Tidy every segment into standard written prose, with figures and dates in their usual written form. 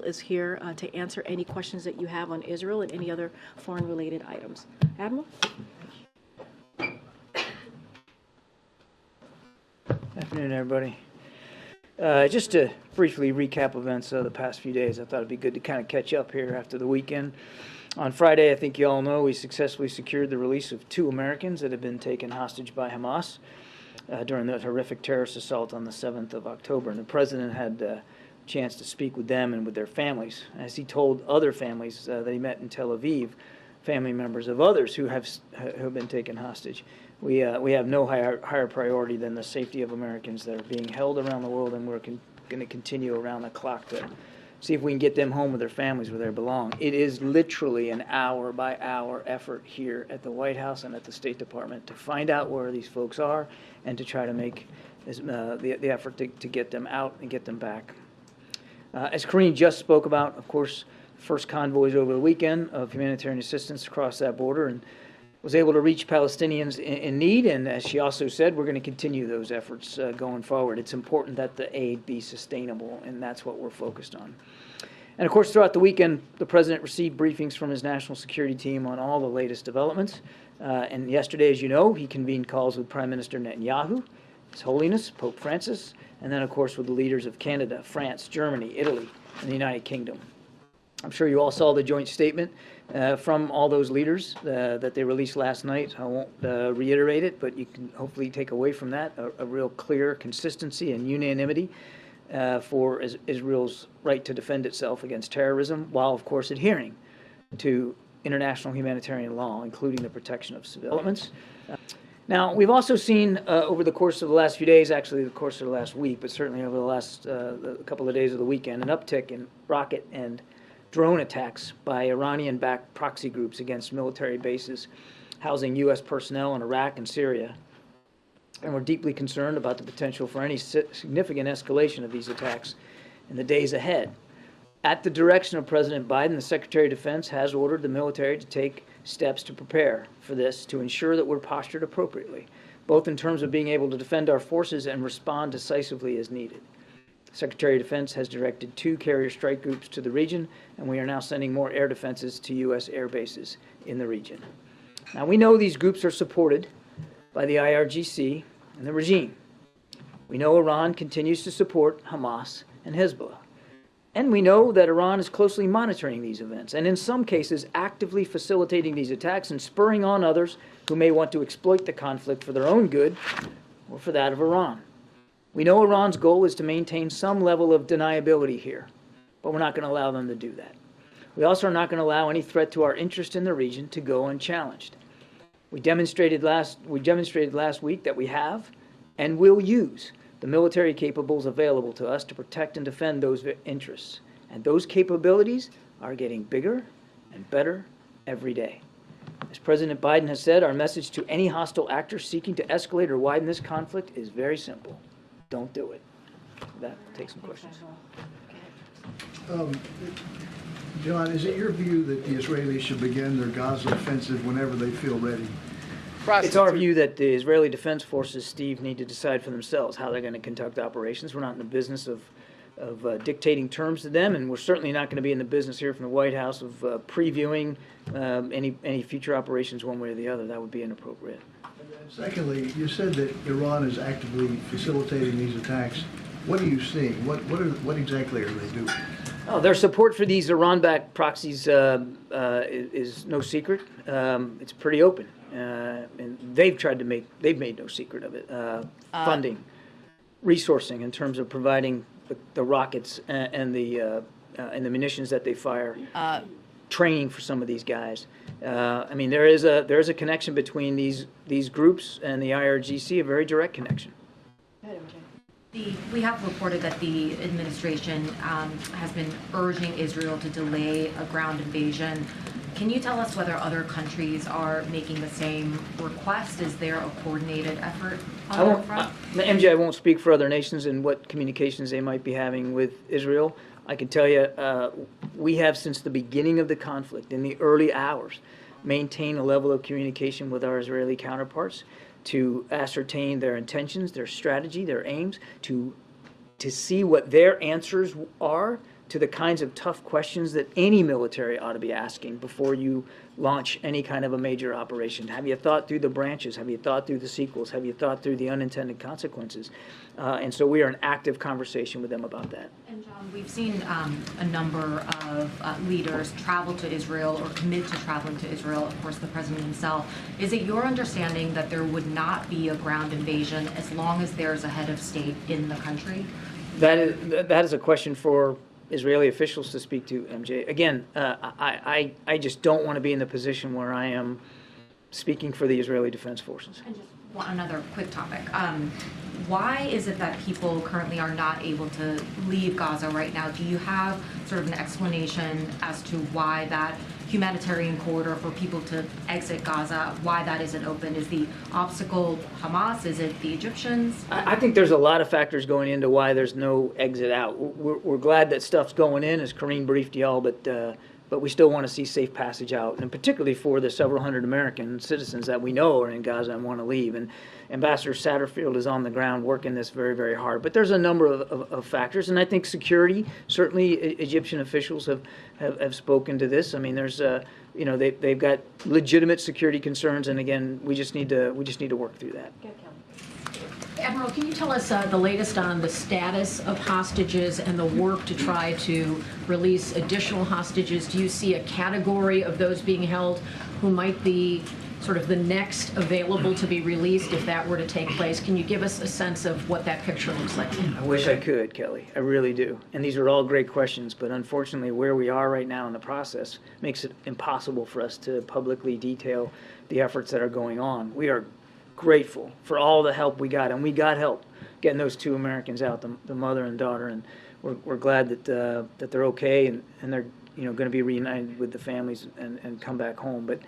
is here to answer any questions that you have on Israel and any other foreign-related items. Admiral? Afternoon, everybody. Just to briefly recap events of the past few days, I thought it'd be good to kind of catch up here after the weekend. On Friday, I think you all know, we successfully secured the release of 2 Americans that had been taken hostage by Hamas during the horrific terrorist assault on the 7th of October. And the president had a chance to speak with them and with their families. As he told other families that he met in Tel Aviv, family members of others who have been taken hostage, we have no higher priority than the safety of Americans that are being held around the world, and we're going to continue around the clock to see if we can get them home with their families where they belong. It is literally an hour-by-hour effort here at the White House and at the State Department to find out where these folks are and to try to make the effort to get them out and get them back. As Karine just spoke about, of course, first convoys over the weekend of humanitarian assistance across that border, and was able to reach Palestinians in need. And as she also said, we're going to continue those efforts going forward. It's important that the aid be sustainable, and that's what we're focused on. And of course, throughout the weekend, the president received briefings from his national security team on all the latest developments. And yesterday, as you know, he convened calls with Prime Minister Netanyahu, His Holiness Pope Francis, and then, of course, with the leaders of Canada, France, Germany, Italy, and the United Kingdom. I'm sure you all saw the joint statement from all those leaders that they released last night. I won't reiterate it, but you can hopefully take away from that a real clear consistency and unanimity for Israel's right to defend itself against terrorism, while, of course, adhering to international humanitarian law, including the protection of civilian elements. Now, we've also seen over the course of the last few days, actually the course of the last week, but certainly over the last couple of days of the weekend, an uptick in rocket and drone attacks by Iranian-backed proxy groups against military bases housing U.S. personnel in Iraq and Syria. And we're deeply concerned about the potential for any significant escalation of these attacks in the days ahead. At the direction of President Biden, the Secretary of Defense has ordered the military to take steps to prepare for this, to ensure that we're postured appropriately, both in terms of being able to defend our forces and respond decisively as needed. Secretary of Defense has directed 2 carrier strike groups to the region, and we are now sending more air defenses to U.S. air bases in the region. Now, we know these groups are supported by the IRGC and the regime. We know Iran continues to support Hamas and Hezbollah. And we know that Iran is closely monitoring these events, and in some cases actively facilitating these attacks and spurring on others who may want to exploit the conflict for their own good or for that of Iran. We know Iran's goal is to maintain some level of deniability here, but we're not going to allow them to do that. We also are not going to allow any threat to our interest in the region to go unchallenged. We demonstrated last week that we have and will use the military capables available to us to protect and defend those interests. And those capabilities are getting bigger and better every day. As President Biden has said, our message to any hostile actor seeking to escalate or widen this conflict is very simple. Don't do it. With that, we'll take some questions. John, is it your view that the Israelis should begin their Gaza offensive whenever they feel ready? It's our view that the Israeli Defense Forces, Steve, need to decide for themselves how they're going to conduct operations. We're not in the business of dictating terms to them, and we're certainly not going to be in the business here from the White House of previewing any future operations one way or the other. That would be inappropriate. Secondly, you said that Iran is actively facilitating these attacks. What are you seeing? What exactly are they doing? Oh, their support for these Iran-backed proxies is no secret. It's pretty open, and they've made no secret of it. Funding, resourcing in terms of providing the rockets and the munitions that they fire. Training for some of these guys. I mean, there is a connection between these groups and the IRGC, a very direct connection. We have reported that the administration has been urging Israel to delay a ground invasion. Can you tell us whether other countries are making the same request? Is there a coordinated effort on that front? MJ, I won't speak for other nations and what communications they might be having with Israel. I can tell you, we have since the beginning of the conflict, in the early hours, maintained a level of communication with our Israeli counterparts to ascertain their intentions, their strategy, their aims, to see what their answers are to the kinds of tough questions that any military ought to be asking before you launch any kind of a major operation. Have you thought through the branches? Have you thought through the sequels? Have you thought through the unintended consequences? And so we are in active conversation with them about that. And John, we've seen a number of leaders travel to Israel or commit to traveling to Israel, of course, the president himself. Is it your understanding that there would not be a ground invasion as long as there's a head of state in the country? That is a question for Israeli officials to speak to, MJ. Again, I just don't want to be in the position where I am speaking for the Israeli Defense Forces. And just another quick topic. Why is it that people currently are not able to leave Gaza right now? Do you have sort of an explanation as to why that humanitarian corridor for people to exit Gaza, why that isn't open? Is the obstacle Hamas? Is it the Egyptians? I think there's a lot of factors going into why there's no exit out. We're glad that stuff's going in, as Karine briefed y'all, but we still want to see safe passage out, and particularly for the several hundred American citizens that we know are in Gaza and want to leave. And Ambassador Satterfield is on the ground working this very, very hard. But there's a number of factors, and I think security, certainly Egyptian officials have spoken to this. I mean, there's they've got legitimate security concerns, and again, we just need to work through that. Admiral, can you tell us the latest on the status of hostages and the work to try to release additional hostages? Do you see a category of those being held who might be sort of the next available to be released if that were to take place? Can you give us a sense of what that picture looks like? I wish I could, Kelly. I really do. And these are all great questions, but unfortunately where we are right now in the process makes it impossible for us to publicly detail the efforts that are going on. We are grateful for all the help we got, and we got help getting those two Americans out, the mother and daughter, and we're glad that they're okay and they're going to be reunited with the families and come back home. But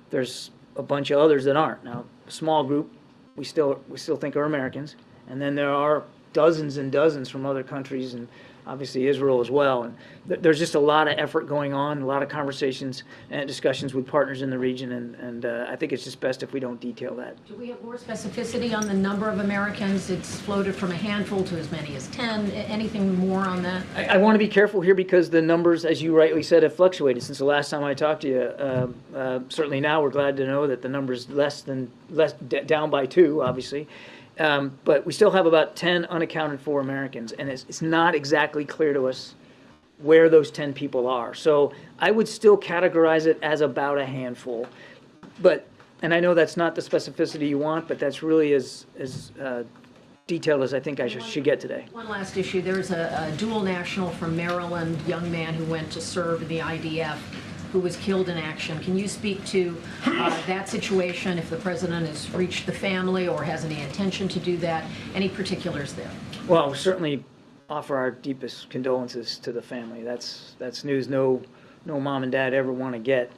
there's a bunch of others that aren't. Now, a small group we still think are Americans, and then there are dozens and dozens from other countries, and obviously Israel as well. And there's just a lot of effort going on, a lot of conversations and discussions with partners in the region, and I think it's just best if we don't detail that. Do we have more specificity on the number of Americans? It's floated from a handful to as many as 10. Anything more on that? I want to be careful here because the numbers, as you rightly said, have fluctuated since the last time I talked to you. Certainly now we're glad to know that the number is down by 2, obviously. But we still have about 10 unaccounted for Americans, and it's not exactly clear to us where those 10 people are. So I would still categorize it as about a handful. And I know that's not the specificity you want, but that's really as detailed as I think I should get today. One last issue. There's a dual national from Maryland, young man who went to serve in the IDF, who was killed in action. Can you speak to that situation, if the president has reached the family or has any intention to do that? Any particulars there? Well, we certainly offer our deepest condolences to the family. That's news no mom and dad ever want to get.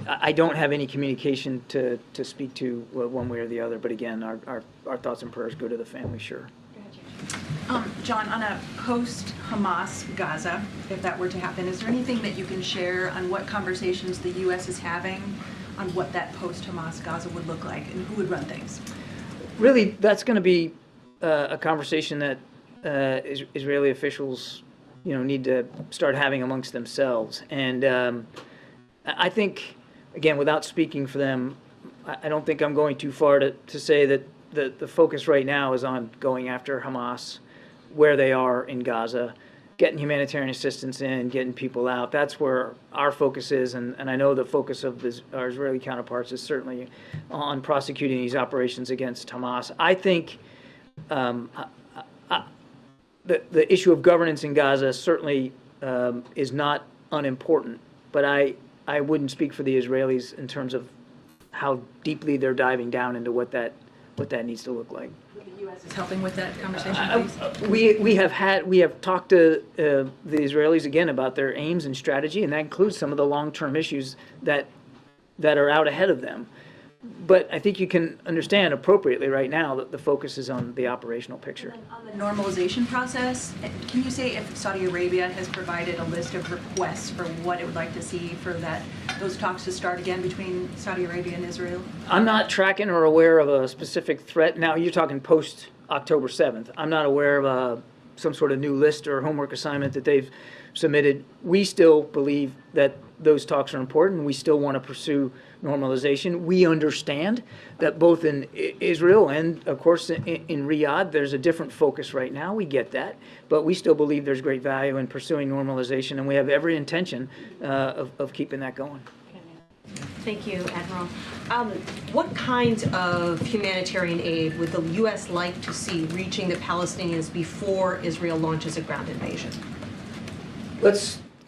I don't have any communication to speak to one way or the other, but again, our thoughts and prayers go to the family, sure. John, on a post-Hamas Gaza, if that were to happen, is there anything that you can share on what conversations the U.S. is having on what that post-Hamas Gaza would look like and who would run things? Really, that's going to be a conversation that Israeli officials, need to start having amongst themselves. And I think, again, without speaking for them, I don't think I'm going too far to say that the focus right now is on going after Hamas, where they are in Gaza, getting humanitarian assistance in, getting people out. That's where our focus is, and I know the focus of our Israeli counterparts is certainly on prosecuting these operations against Hamas. I think the issue of governance in Gaza certainly is not unimportant, but I wouldn't speak for the Israelis in terms of how deeply they're diving down into what that needs to look like. The U.S. is helping with that conversation, please? We have talked to the Israelis again about their aims and strategy, and that includes some of the long-term issues that are out ahead of them. But I think you can understand appropriately right now that the focus is on the operational picture. On the normalization process, can you say if Saudi Arabia has provided a list of requests for what it would like to see for those talks to start again between Saudi Arabia and Israel? I'm not tracking or aware of a specific threat. Now, you're talking post-October 7th. I'm not aware of a some sort of new list or homework assignment that they've submitted. We still believe that those talks are important. We still want to pursue normalization. We understand that both in Israel and, of course, in Riyadh, there's a different focus right now. We get that. But we still believe there's great value in pursuing normalization, and we have every intention of keeping that going. Thank you, Admiral. What kinds of humanitarian aid would the U.S. like to see reaching the Palestinians before Israel launches a ground invasion?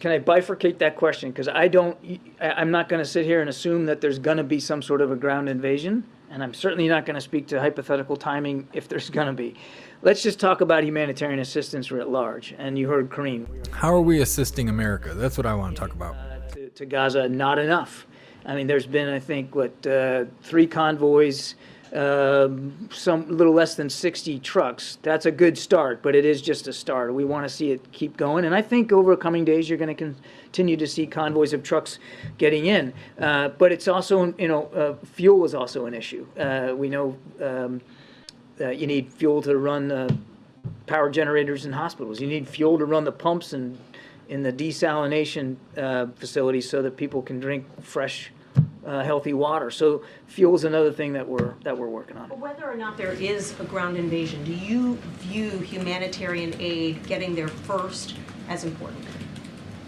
Can I bifurcate that question? Because I'm not going to sit here and assume that there's going to be some sort of a ground invasion, and I'm certainly not going to speak to hypothetical timing if there's going to be. Let's just talk about humanitarian assistance writ large. And you heard Karine. How are we assisting America? That's what I want to talk about. To Gaza, not enough. I mean, there's been, I think, 3 convoys, some little less than 60 trucks. That's a good start, but it is just a start. We want to see it keep going. And I think over coming days, you're going to continue to see convoys of trucks getting in. But it's also, fuel is also an issue. We know you need fuel to run power generators in hospitals. You need fuel to run the pumps in the desalination facilities so that people can drink fresh, healthy water. So fuel is another thing that we're working on. Whether or not there is a ground invasion, do you view humanitarian aid getting there first as important?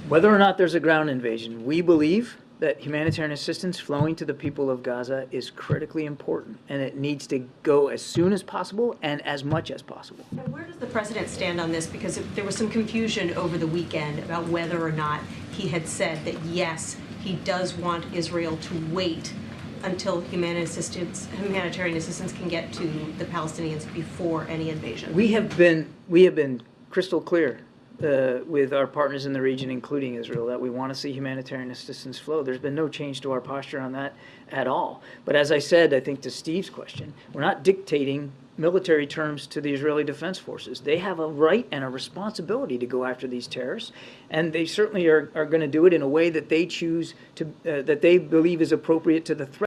Whether or not there's a ground invasion, we believe that humanitarian assistance flowing to the people of Gaza is critically important, and it needs to go as soon as possible and as much as possible. And where does the president stand on this? Because there was some confusion over the weekend about whether or not he had said that, yes, he does want Israel to wait until humanitarian assistance can get to the Palestinians before any invasion. We have been crystal clear with our partners in the region, including Israel, that we want to see humanitarian assistance flow. There's been no change to our posture on that at all. But as I said, I think to Steve's question, we're not dictating military terms to the Israeli Defense Forces. They have a right and a responsibility to go after these terrorists, and they certainly are going to do it in a way that they choose to, that they believe is appropriate to the threat.